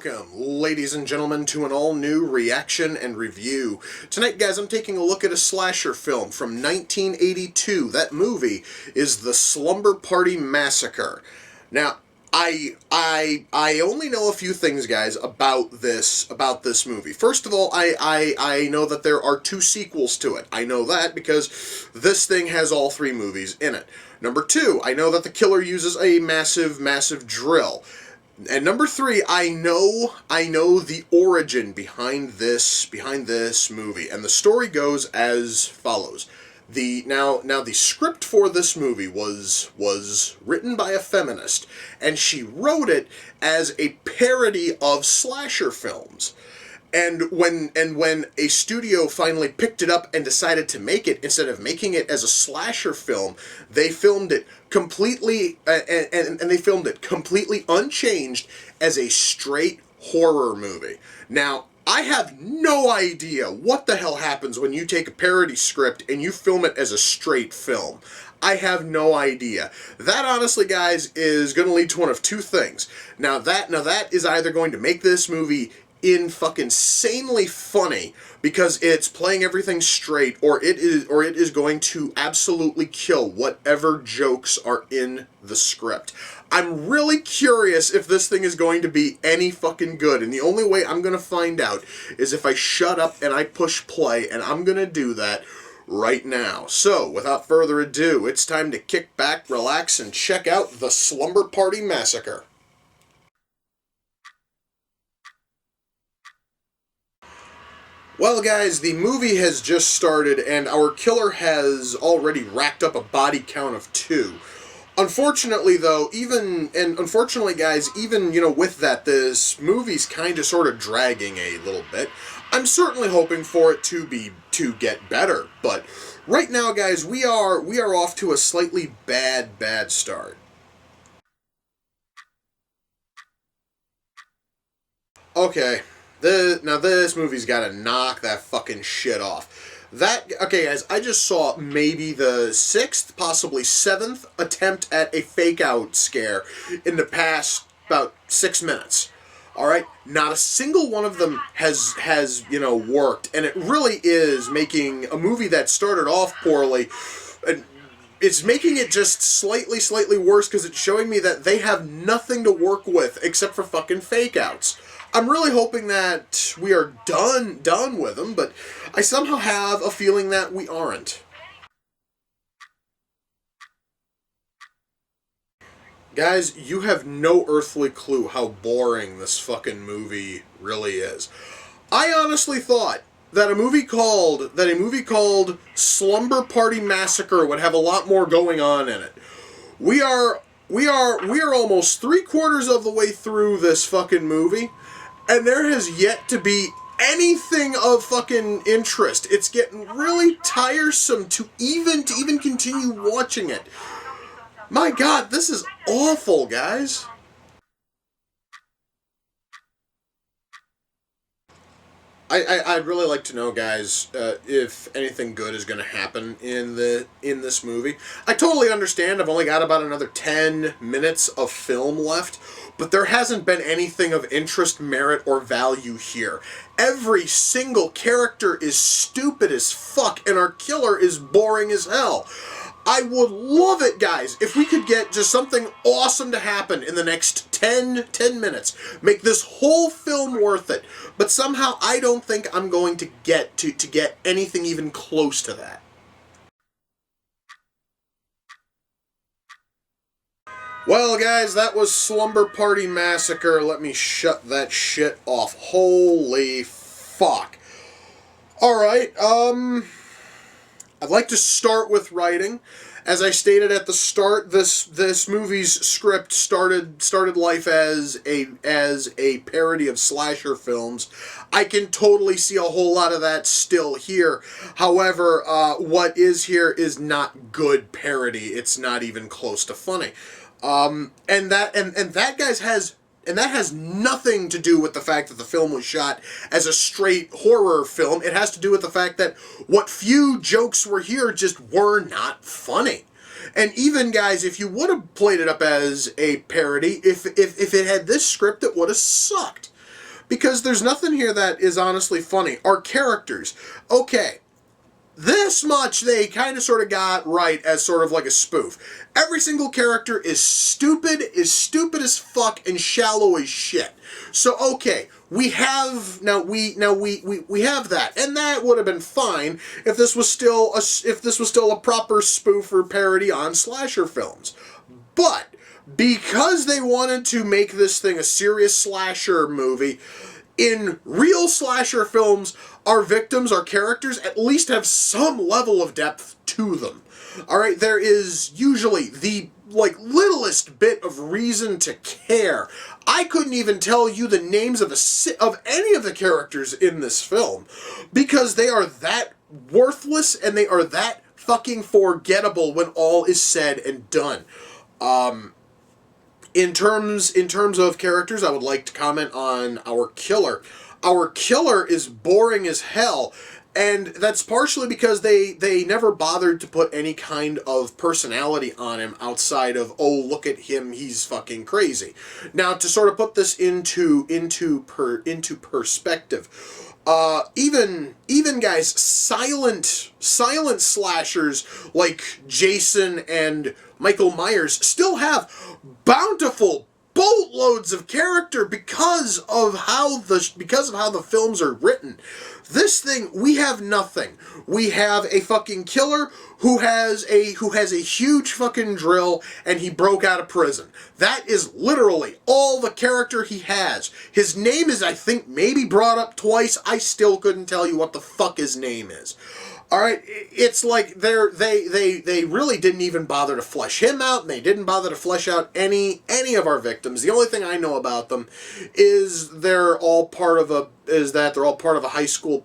Welcome, ladies and gentlemen, to an all-new reaction and review. Tonight, guys, I'm taking a look at a slasher film from 1982. That movie is the Slumber Party Massacre. Now, I only know a few things, guys, about this movie. First of all, I know that there are two sequels to it. I know that because this thing has all three movies in it. Number two, I know that the killer uses a massive drill. And number three, I know the origin behind this movie, and the story goes as follows. Now the script for this movie was written by a feminist, and she wrote it as a parody of slasher films. And when a studio finally picked it up and decided to make it, instead of making it as a slasher film, they filmed it completely and they filmed it completely unchanged as a straight horror movie. Now, I have no idea what the hell happens when you take a parody script and you film it as a straight film. I have no idea. That, honestly, guys, is going to lead to one of two things. Now that is either going to make this movie fucking sanely funny because it's playing everything straight, or it is going to absolutely kill whatever jokes are in the script. I'm really curious if this thing is going to be any fucking good, and the only way I'm going to find out is if I shut up and I push play, and I'm going to do that right now. So, without further ado, it's time to kick back, relax, and check out the Slumber Party Massacre. Well, guys, the movie has just started, and our killer has already racked up a body count of 2. Unfortunately, though, unfortunately, guys, even, with that, this movie's kind of sort of dragging a little bit. I'm certainly hoping for it to get better, but right now, guys, we are off to a slightly bad start. Okay. Now this movie's got to knock that fucking shit off. Okay, guys, I just saw maybe the 6th, possibly 7th attempt at a fake-out scare in the past about 6 minutes. Alright? Not a single one of them has worked, and it really is making a movie that started off poorly, it's making it just slightly worse, because it's showing me that they have nothing to work with except for fucking fake-outs. I'm really hoping that we are done with them, but I somehow have a feeling that we aren't. Guys, you have no earthly clue how boring this fucking movie really is. I honestly thought that a movie called Slumber Party Massacre would have a lot more going on in it. We are almost 3/4 of the way through this fucking movie, and there has yet to be anything of fucking interest. It's getting really tiresome to even continue watching it. My God, this is awful, guys. I'd really like to know, guys, if anything good is going to happen in this movie. I totally understand. I've only got about another 10 minutes of film left, but there hasn't been anything of interest, merit, or value here. Every single character is stupid as fuck, and our killer is boring as hell. I would love it, guys, if we could get just something awesome to happen in the next 10 minutes. Make this whole film worth it. But somehow I don't think I'm going to get anything even close to that. Well, guys, that was Slumber Party Massacre. Let me shut that shit off. Holy fuck. Alright, I'd like to start with writing. As I stated at the start, this movie's script started life as a parody of slasher films. I can totally see a whole lot of that still here. However, what is here is not good parody. It's not even close to funny. And that, guys, has nothing to do with the fact that the film was shot as a straight horror film. It has to do with the fact that what few jokes were here just were not funny. And even, guys, if you would have played it up as a parody, if it had this script, it would have sucked. because there's nothing here that is honestly funny. Our characters, okay, this much they kind of sort of got right as sort of like a spoof. Every single character is stupid as fuck, and shallow as shit. So okay, we have we have that, and that would have been fine if this was still a proper spoof or parody on slasher films. But because they wanted to make this thing a serious slasher movie, in real slasher films, our victims, our characters, at least have some level of depth to them. Alright, there is usually the, littlest bit of reason to care. I couldn't even tell you the names of any of the characters in this film, because they are that worthless and they are that fucking forgettable when all is said and done. In terms of characters, I would like to comment on our killer. Our killer is boring as hell, and that's partially because they never bothered to put any kind of personality on him outside of, oh, look at him, he's fucking crazy. Now, to sort of put this into perspective, even guys, silent slashers like Jason and Michael Myers still have bountiful boatloads of character because of how the films are written. This thing, we have nothing. We have a fucking killer who has a huge fucking drill, and he broke out of prison. That is literally all the character he has. His name is, I think, maybe brought up twice. I still couldn't tell you what the fuck his name is. Alright, it's like they really didn't even bother to flesh him out, and they didn't bother to flesh out any of our victims. The only thing I know about them is they're all part of a high school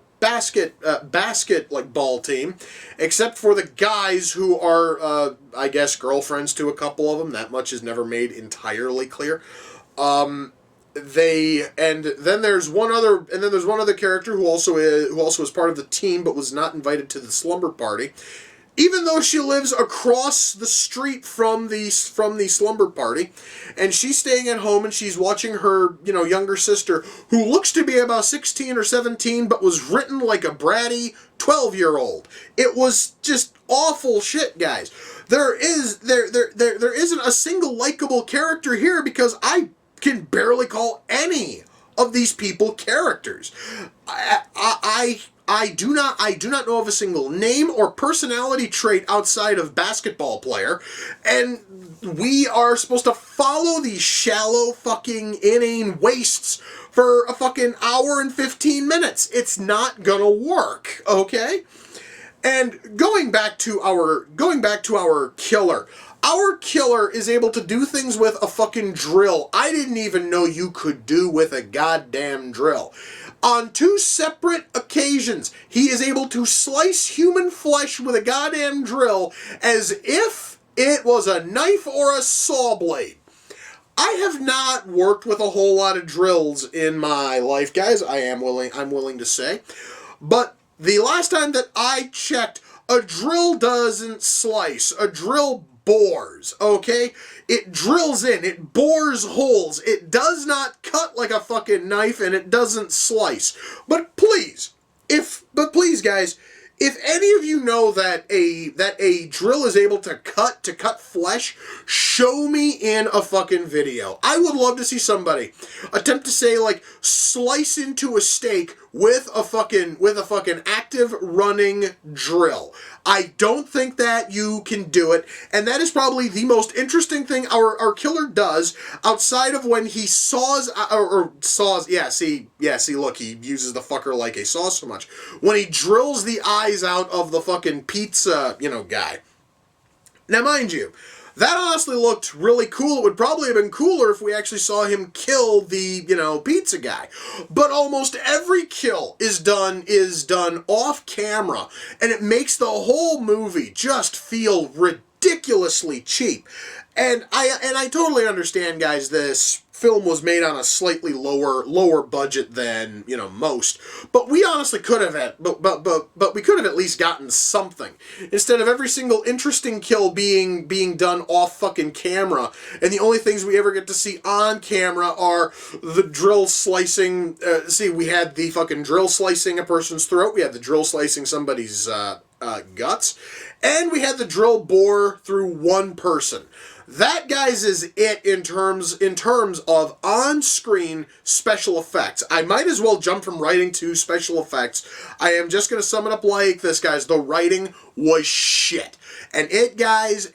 ball team, except for the guys who are I guess girlfriends to a couple of them. That much is never made entirely clear. Then there's one other character who also is part of the team but was not invited to the slumber party, even though she lives across the street from the slumber party, and she's staying at home and she's watching her younger sister, who looks to be about 16 or 17 but was written like a bratty 12-year-old. It was just awful shit, guys. There isn't a single likable character here because I can barely call any of these people characters. I do not know of a single name or personality trait outside of basketball player, and we are supposed to follow these shallow fucking inane wastes for a fucking hour and 15 minutes. It's not gonna work, okay? And going back to our killer. Our killer is able to do things with a fucking drill I didn't even know you could do with a goddamn drill. On 2 separate occasions, he is able to slice human flesh with a goddamn drill as if it was a knife or a saw blade. I have not worked with a whole lot of drills in my life, guys. I'm willing to say. But the last time that I checked, a drill doesn't slice. A drill bores, okay? It drills in, it bores holes, it does not cut like a fucking knife, and it doesn't slice. But please, guys, if any of you know that a drill is able to cut flesh, show me in a fucking video. I would love to see somebody attempt to say, slice into a steak with a fucking active running drill. I don't think that you can do it, and that is probably the most interesting thing our killer does outside of when he saws, look, he uses the fucker like a saw so much. When he drills the eyes out of the fucking pizza, guy. Now, mind you, that honestly looked really cool. It would probably have been cooler if we actually saw him kill the, pizza guy. But almost every kill is done off camera, and it makes the whole movie just feel ridiculous. ridiculously cheap. And I totally understand, guys, this film was made on a slightly lower budget than, you know, most. But we honestly could have but we could have at least gotten something. Instead of every single interesting kill being done off fucking camera, and the only things we ever get to see on camera are the drill slicing. We had the fucking drill slicing a person's throat. We had the drill slicing somebody's guts, and we had the drill bore through one person. That, guys, is it in terms of on-screen special effects. I might as well jump from writing to special effects. I am just going to sum it up like this, guys. The writing was shit. And it, guys,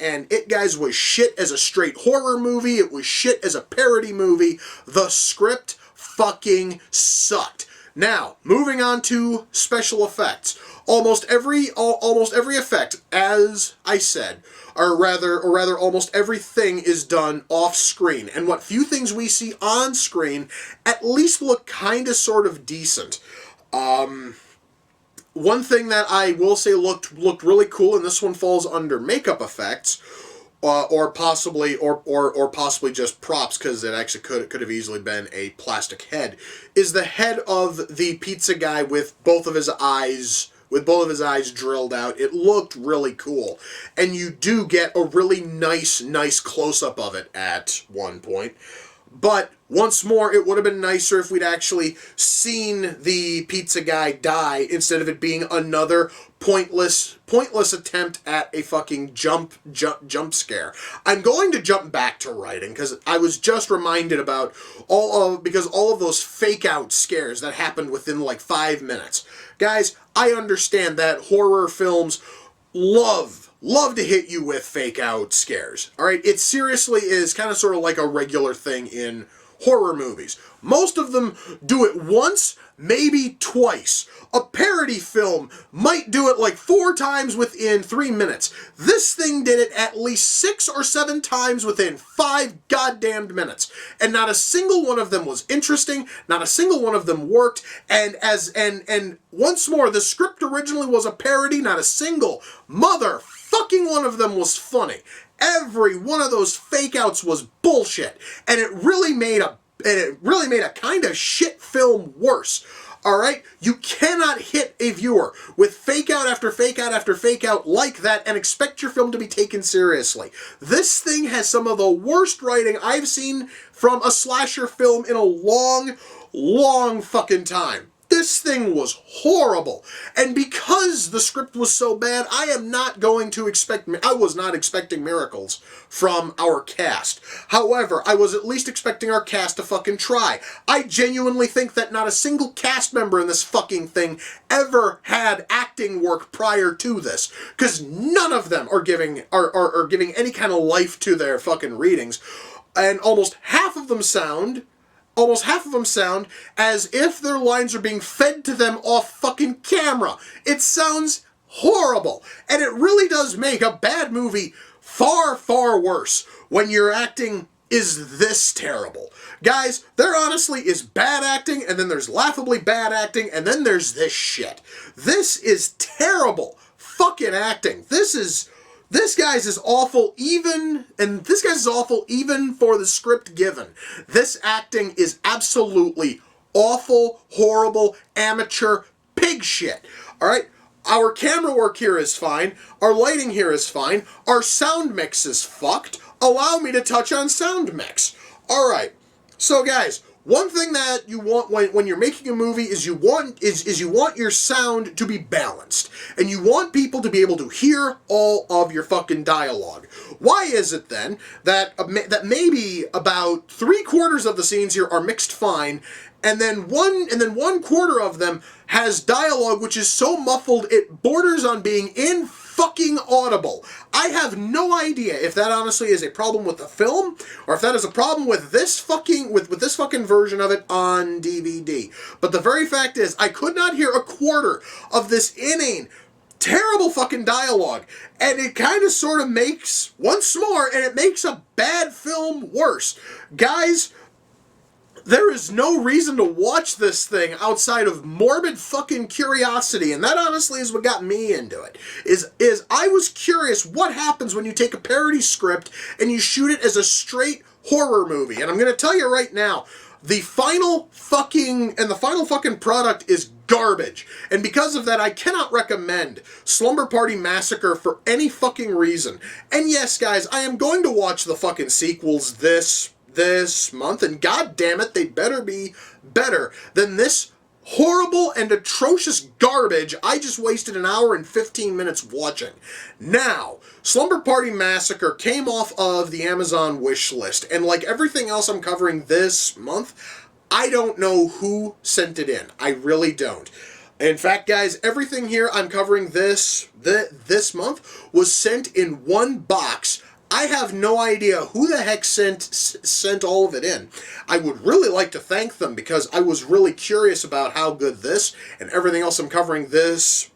was shit as a straight horror movie. It was shit as a parody movie. The script fucking sucked. Now, moving on to special effects. Almost every effect, as I said, or rather, almost everything is done off screen. And what few things we see on screen at least look kind of sort of decent. One thing that I will say looked really cool, and this one falls under makeup effects, or possibly just props, because it actually could have easily been a plastic head, is the head of the pizza guy with both of his eyes drilled out. It looked really cool. And you do get a really nice close-up of it at one point. But once more, it would have been nicer if we'd actually seen the pizza guy die instead of it being another pointless attempt at a fucking jump scare. I'm going to jump back to writing because I was just reminded about all of those fake out scares that happened within like 5 minutes. Guys, I understand that horror films love to hit you with fake out scares. All right, it seriously is kind of sort of like a regular thing in horror movies. Most of them do it once, maybe twice. A parody film might do it like 4 times within 3 minutes. This thing did it at least 6 or 7 times within 5 goddamned minutes. And not a single one of them was interesting, not a single one of them worked, and once more, the script originally was a parody, not a single motherfucking one of them was funny. Every one of those fake outs was bullshit, and it really made a kind of shit film worse. All right? You cannot hit a viewer with fake out after fake out after fake out like that and expect your film to be taken seriously. This thing has some of the worst writing I've seen from a slasher film in a long fucking time. This thing was horrible. And because the script was so bad, I was not expecting miracles from our cast. However, I was at least expecting our cast to fucking try. I genuinely think that not a single cast member in this fucking thing ever had acting work prior to this. Because none of them are giving any kind of life to their fucking readings. And almost half of them sound as if their lines are being fed to them off fucking camera. It sounds horrible. And it really does make a bad movie far worse when your acting is this terrible. Guys, there honestly is bad acting, and then there's laughably bad acting, and then there's this shit. This is terrible fucking acting. This guy's is awful even for the script given. This acting is absolutely awful, horrible, amateur pig shit. All right? Our camera work here is fine. Our lighting here is fine. Our sound mix is fucked. Allow me to touch on sound mix. All right. So guys, one thing that you want when you're making a movie is you want your sound to be balanced, and you want people to be able to hear all of your fucking dialogue. Why is it then that maybe about 3/4 of the scenes here are mixed fine, and then 1/4 of them has dialogue which is so muffled it borders on being fucking audible? I have no idea if that honestly is a problem with the film, or if that is a problem with this fucking version of it on DVD. But the very fact is, I could not hear 1/4 of this inane, terrible fucking dialogue, and it kind of sort of makes, once more, and it makes a bad film worse. Guys, There is no reason to watch this thing outside of morbid fucking curiosity, and that honestly is what got me into it. Is I was curious what happens when you take a parody script and you shoot it as a straight horror movie. And I'm going to tell you right now, the final fucking product is garbage. And because of that, I cannot recommend Slumber Party Massacre for any fucking reason. And yes, guys, I am going to watch the fucking sequels this month, and god damn it, they better be better than this horrible and atrocious garbage I just wasted an hour and 15 minutes watching. Now, Slumber Party Massacre came off of the Amazon wish list, and like everything else I'm covering this month, I don't know who sent it in. I really don't. In fact, guys, everything here I'm covering this month was sent in one box. I have no idea who the heck sent all of it in. I would really like to thank them because I was really curious about how good this and everything else I'm covering this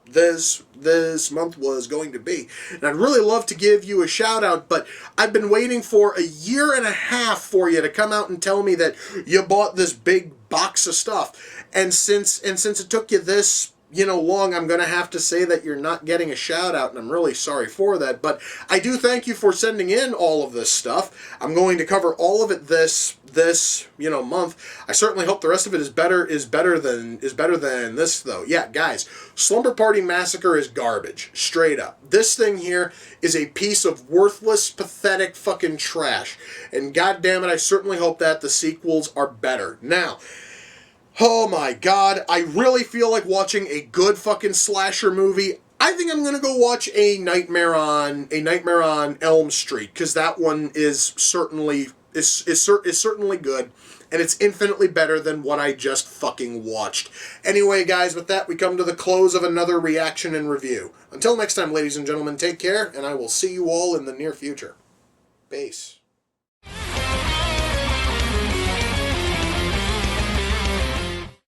month was going to be. And I'd really love to give you a shout out, but I've been waiting for a year and a half for you to come out and tell me that you bought this big box of stuff. And since it took you this long, I'm going to have to say that you're not getting a shout out, and I'm really sorry for that, but I do thank you for sending in all of this stuff. I'm going to cover all of it this month. I certainly hope the rest of it is better than this, though. Yeah, guys, Slumber Party Massacre is garbage, straight up. This thing here is a piece of worthless, pathetic fucking trash, and god damn it, I certainly hope that the sequels are better. Now, oh my god, I really feel like watching a good fucking slasher movie. I think I'm gonna go watch a Nightmare on Elm Street, because that one is certainly good, and it's infinitely better than what I just fucking watched. Anyway, guys, with that, we come to the close of another reaction and review. Until next time, ladies and gentlemen, take care, and I will see you all in the near future. Peace.